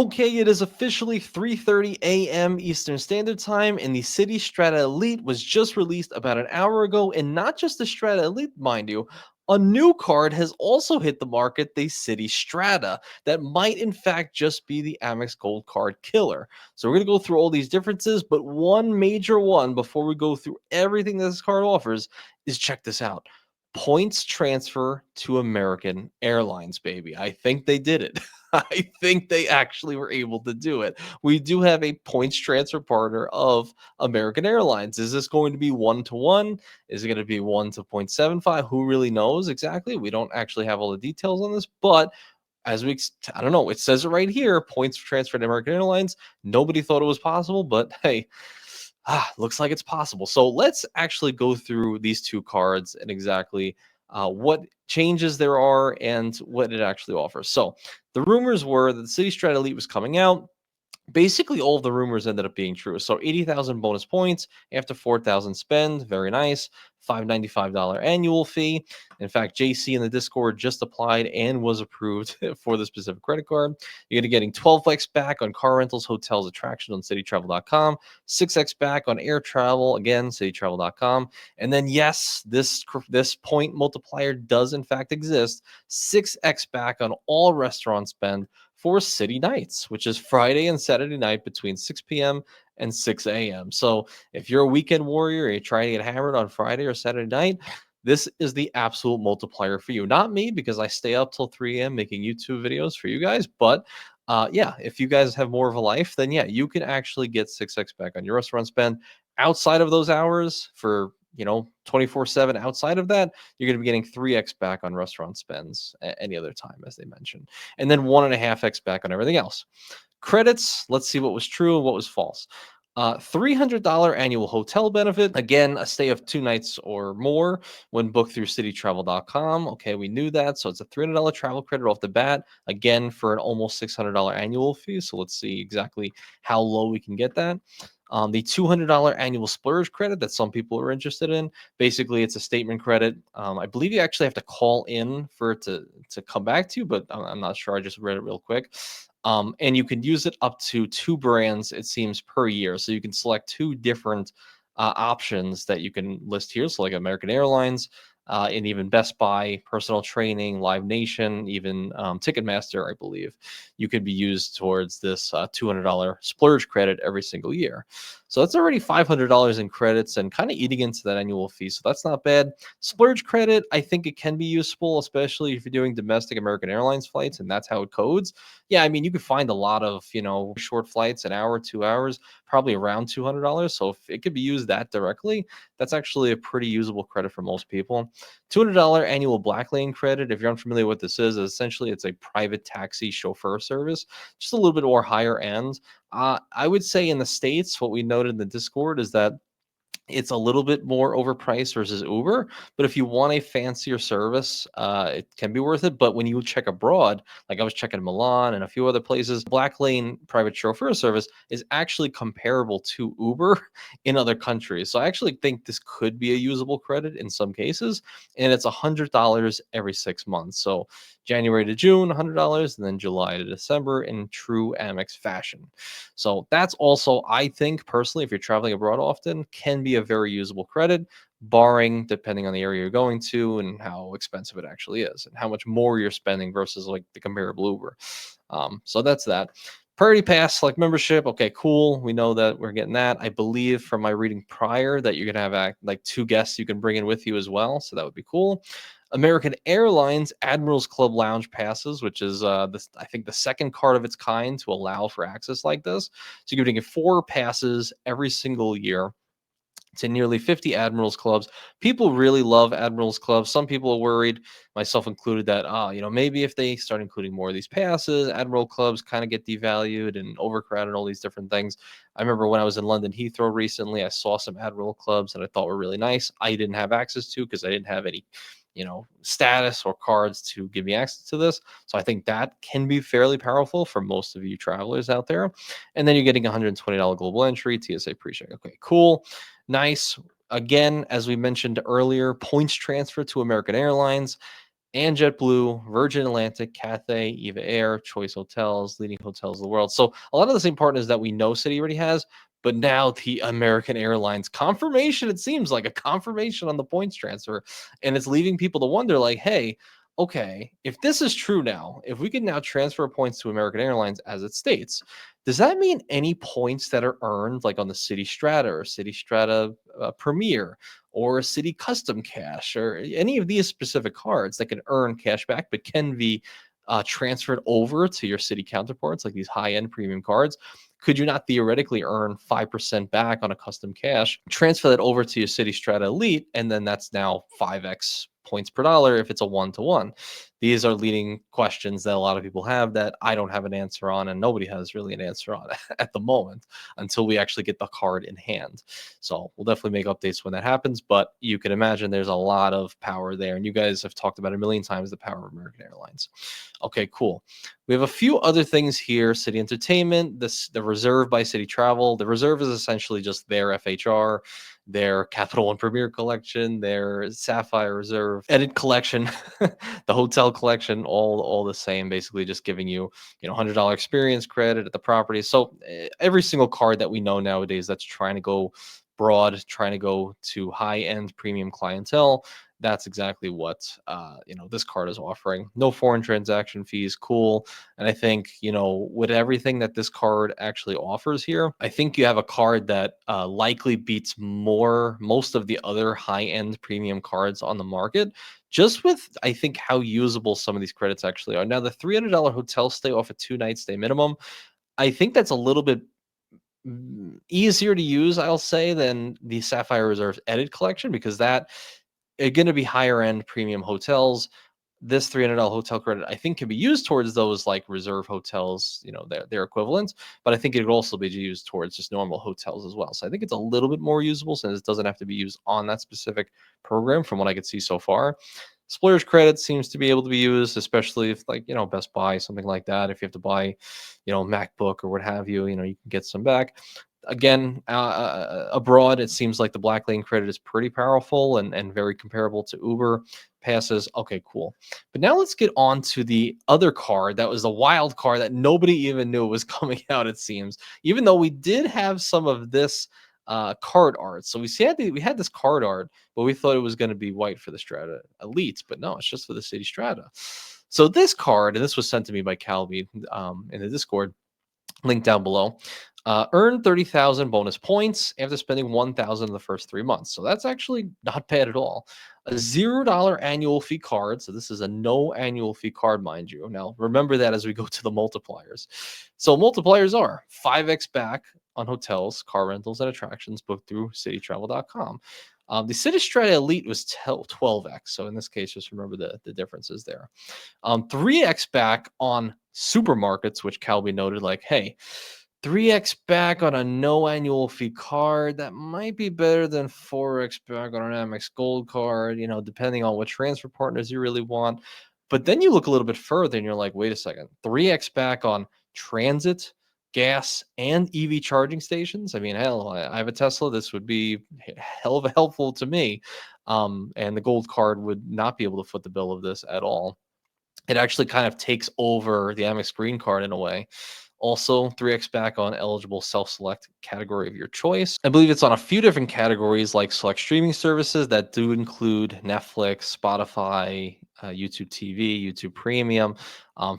Okay, it is officially 3:30 a.m. Eastern Standard Time, and the Citi Strata Elite was just released about an hour ago. And not just the Strata Elite, mind you, a new card has also hit the market, the Citi Strata, that might in fact just be the Amex Gold Card killer. So we're going to go through all these differences, but one major one before we go through everything that this card offers is check this out. Points transfer to American Airlines, baby. I think they did it. I think they actually were able to do it. We do have a points transfer partner of American Airlines. Is this going to be 1-to-1? Is it going to be 1 to 0.75? Who really knows exactly? We don't actually have all the details on this, but I don't know, it says it right here, points transferred to American Airlines. Nobody thought it was possible, but hey, looks like it's possible. So let's actually go through these two cards and exactly what changes there are and what it actually offers. So the rumors were that the City Strat Elite was coming out. Basically, all of the rumors ended up being true. So 80,000 bonus points after 4,000 spend. Very nice. $595 annual fee. In fact, JC in the Discord just applied and was approved for the specific credit card. You're going to be getting 12x back on car rentals, hotels, attractions on citytravel.com, 6x back on air travel, again, citytravel.com. And then, yes, this point multiplier does in fact exist. 6x back on all restaurant spend for City Nights, which is Friday and Saturday night between 6 p.m. and 6 a.m. So if you're a weekend warrior and you're trying to get hammered on Friday or Saturday night, this is the absolute multiplier for you. Not me, because I stay up till 3 a.m. making YouTube videos for you guys. But yeah, if you guys have more of a life, then yeah, you can actually get 6x back on your restaurant spend outside of those hours for 24/7. Outside of that, you're going to be getting 3x back on restaurant spends any other time, as they mentioned, and then 1.5x back on everything else. Credits, let's see what was true and what was false. $300 annual hotel benefit. Again, a stay of 2 nights or more when booked through citytravel.com. Okay, we knew that. So it's a $300 travel credit off the bat, again, for an almost $600 annual fee. So let's see exactly how low we can get that. The $200 annual splurge credit that some people are interested in. Basically, it's a statement credit. I believe you actually have to call in for it to come back to you, but I'm not sure. I just read it real quick. And you can use it up to 2 brands, it seems, per year. So you can select 2 different options that you can list here. So like American Airlines, and even Best Buy, personal training, Live Nation, even Ticketmaster, I believe, you could be used towards this $200 splurge credit every single year. So that's already $500 in credits and kind of eating into that annual fee. So that's not bad. Splurge credit, I think it can be useful, especially if you're doing domestic American Airlines flights and that's how it codes. Yeah, I mean, you could find a lot of, short flights, an hour, 2 hours, probably around $200. So if it could be used that directly, that's actually a pretty usable credit for most people. $200 annual black lane credit. If you're unfamiliar with what this is, essentially it's a private taxi chauffeur service, just a little bit more higher end. I would say in the States, what we noted in the Discord is that it's a little bit more overpriced versus Uber, but if you want a fancier service, it can be worth it. But when you check abroad, like I was checking Milan and a few other places, Black Lane private chauffeur service is actually comparable to Uber in other countries. So I actually think this could be a usable credit in some cases, and it's $100 every 6 months. So January to June, $100, and then July to December in true Amex fashion. So that's also, I think personally, if you're traveling abroad often, can be a very usable credit, barring depending on the area you're going to and how expensive it actually is and how much more you're spending versus like the comparable Uber. So that's that. Priority Pass, like membership. Okay, cool. We know that we're getting that. I believe from my reading prior that you're going to have like 2 guests you can bring in with you as well. So that would be cool. American Airlines Admirals Club Lounge passes, which is I think the second card of its kind to allow for access like this. So you're getting 4 passes every single year to nearly 50 Admirals clubs. People really love Admirals clubs. Some people are worried, myself included, that maybe if they start including more of these passes, Admiral clubs kind of get devalued and overcrowded, all these different things. I remember when I was in London Heathrow recently, I saw some Admiral clubs that I thought were really nice. I didn't have access to because I didn't have any status or cards to give me access to this. So I think that can be fairly powerful for most of you travelers out there. And then you're getting $120 global entry, TSA pre-check. Okay, cool. Nice. Again, as we mentioned earlier, points transfer to American Airlines. and JetBlue, Virgin Atlantic, Cathay, Eva Air, Choice Hotels, leading hotels of the world. So a lot of the same partners that we know Citi already has, but now the American Airlines confirmation, it seems like a confirmation on the points transfer. And it's leaving people to wonder, like, hey, okay, if this is true now, if we can now transfer points to American Airlines as it states, does that mean any points that are earned, like on the City Strata or City Strata Premier or City Custom Cash or any of these specific cards that can earn cash back but can be transferred over to your City counterparts, like these high end premium cards? Could you not theoretically earn 5% back on a custom cash, transfer that over to your City Strata Elite, and then that's now 5x points per dollar if it's a one to one? These are leading questions that a lot of people have that I don't have an answer on, and nobody has really an answer on at the moment until we actually get the card in hand. So we'll definitely make updates when that happens, but you can imagine there's a lot of power there. And you guys have talked about a million times the power of American Airlines. Okay, cool. We have a few other things here. City Entertainment, the Reserve by City Travel. The Reserve is essentially just their FHR, their Capital One Premier collection, their Sapphire Reserve Edit collection, the hotel collection, all the same, basically just giving you, $100 experience credit at the property. So every single card that we know nowadays that's trying to go broad, trying to go to high end premium clientele, that's exactly what this card is offering. No foreign transaction fees, cool. And I think, with everything that this card actually offers here, I think you have a card that likely beats most of the other high end premium cards on the market, just with, I think, how usable some of these credits actually are. Now, the $300 hotel stay off a 2-night stay minimum, I think that's a little bit easier to use, I'll say, than the Sapphire Reserve Edit collection, because that are going to be higher end premium hotels. This $300 hotel credit, I think, can be used towards those like reserve hotels, their equivalents, but I think it could also be used towards just normal hotels as well. So I think it's a little bit more usable since it doesn't have to be used on that specific program from what I could see so far. Splurge credit seems to be able to be used, especially if, like, Best Buy, something like that. If you have to buy, MacBook or what have you, you can get some back. Again, abroad, it seems like the Black Lane credit is pretty powerful and very comparable to Uber passes. Okay, cool. But now let's get on to the other card that was a wild card that nobody even knew was coming out, it seems, even though we did have some of this card art. So we had this card art, but we thought it was going to be white for the Strata Elites, but no, it's just for the City Strata. So this card, and this was sent to me by Calby in the Discord, link down below. Earn 30,000 bonus points after spending 1,000 in the first 3 months. So that's actually not bad at all. A $0 annual fee card. So this is a no annual fee card, mind you. Now, remember that as we go to the multipliers. So multipliers are 5x back on hotels, car rentals, and attractions booked through citytravel.com. The City Strata Elite was 12x. So in this case, just remember the differences there. 3x back on supermarkets, which Calby noted, like, hey, 3x back on a no annual fee card, that might be better than 4x back on an Amex Gold card, depending on what transfer partners you really want. But then you look a little bit further and you're like, wait a second, 3x back on transit, gas, and EV charging stations. I mean, hell, I have a Tesla. This would be hell of a helpful to me. And the gold card would not be able to foot the bill of this at all. It actually kind of takes over the Amex Green Card in a way. Also, 3x back on eligible self-select category of your choice. I believe it's on a few different categories, like select streaming services that do include Netflix, Spotify, YouTube TV, YouTube Premium,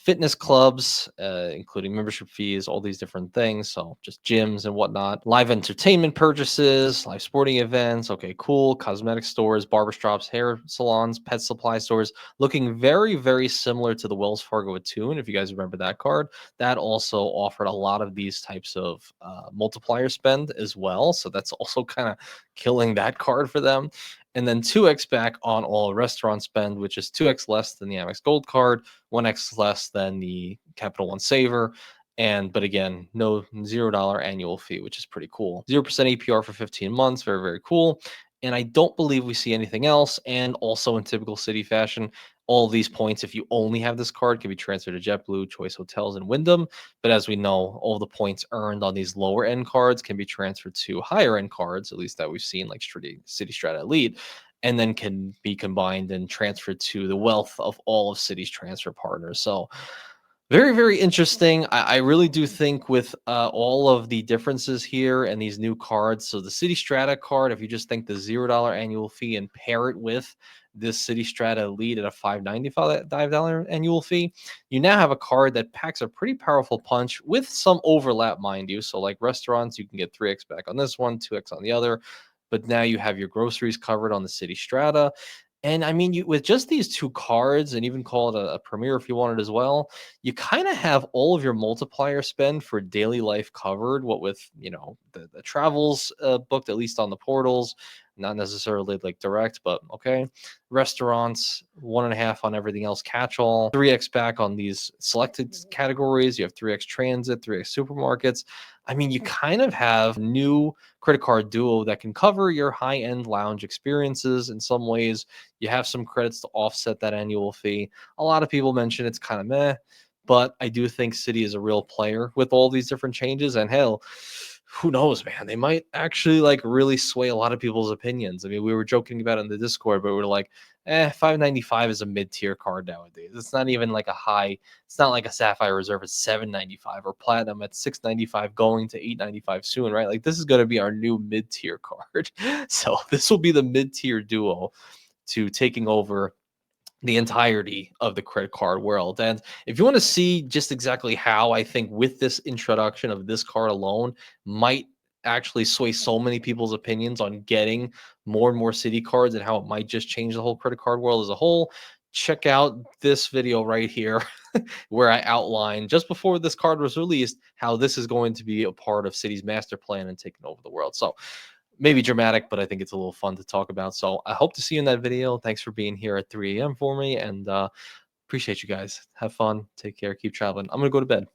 fitness clubs, including membership fees, all these different things. So just gyms and whatnot. Live entertainment purchases, live sporting events. Okay, cool. Cosmetic stores, barbershops, hair salons, pet supply stores, looking very, very similar to the Wells Fargo Attune, if you guys remember that card. That also offered a lot of these types of multiplier spend as well. So that's also kind of killing that card for them. And then 2x back on all restaurant spend, which is 2x less than the Amex Gold card, 1x less than the Capital One Saver. But again, no $0 annual fee, which is pretty cool. 0% APR for 15 months. Very, very cool. And I don't believe we see anything else. And also in typical City fashion, all of these points, if you only have this card, can be transferred to JetBlue, Choice Hotels, and Wyndham. But as we know, all the points earned on these lower end cards can be transferred to higher end cards, at least that we've seen, like City Strata Elite. and then can be combined and transferred to the wealth of all of Citi's transfer partners. So very, very interesting. I really do think with all of the differences here and these new cards. So the City Strata card, if you just think the $0 annual fee and pair it with this City Strata Elite at a $595 annual fee, you now have a card that packs a pretty powerful punch with some overlap, mind you. So like restaurants, you can get 3x back on this one, 2x on the other. But now you have your groceries covered on the City Strata. And I mean, you with just these two cards, and even call it a premier if you want it as well, you kind of have all of your multiplier spend for daily life covered. What with the travels booked at least on the portals, not necessarily like direct, but okay. Restaurants, 1.5 on everything else. Catch all, 3x back on these selected categories. You have 3x transit, 3x supermarkets. I mean, you kind of have new credit card duo that can cover your high end lounge experiences in some ways. You have some credits to offset that annual fee. A lot of people mention it's kind of meh, but I do think City is a real player with all these different changes. And hell, who knows, man? They might actually like really sway a lot of people's opinions. I mean, we were joking about it in the Discord, but we're like, 595 is a mid-tier card nowadays. It's not even like a high, it's not like a Sapphire Reserve at 795 or Platinum at 695 going to 895 soon, right? Like this is going to be our new mid-tier card. So this will be the mid-tier duo to taking over the entirety of the credit card world. And if you want to see just exactly how I think with this introduction of this card alone might actually sway so many people's opinions on getting more and more City cards and how it might just change the whole credit card world as a whole, check out this video right here where I outline just before this card was released how this is going to be a part of City's master plan and taking over the world. So maybe dramatic, but I think it's a little fun to talk about. So I hope to see you in that video. Thanks for being here at 3 a.m. for me, and appreciate you guys. Have fun. Take care. Keep traveling. I'm going to go to bed.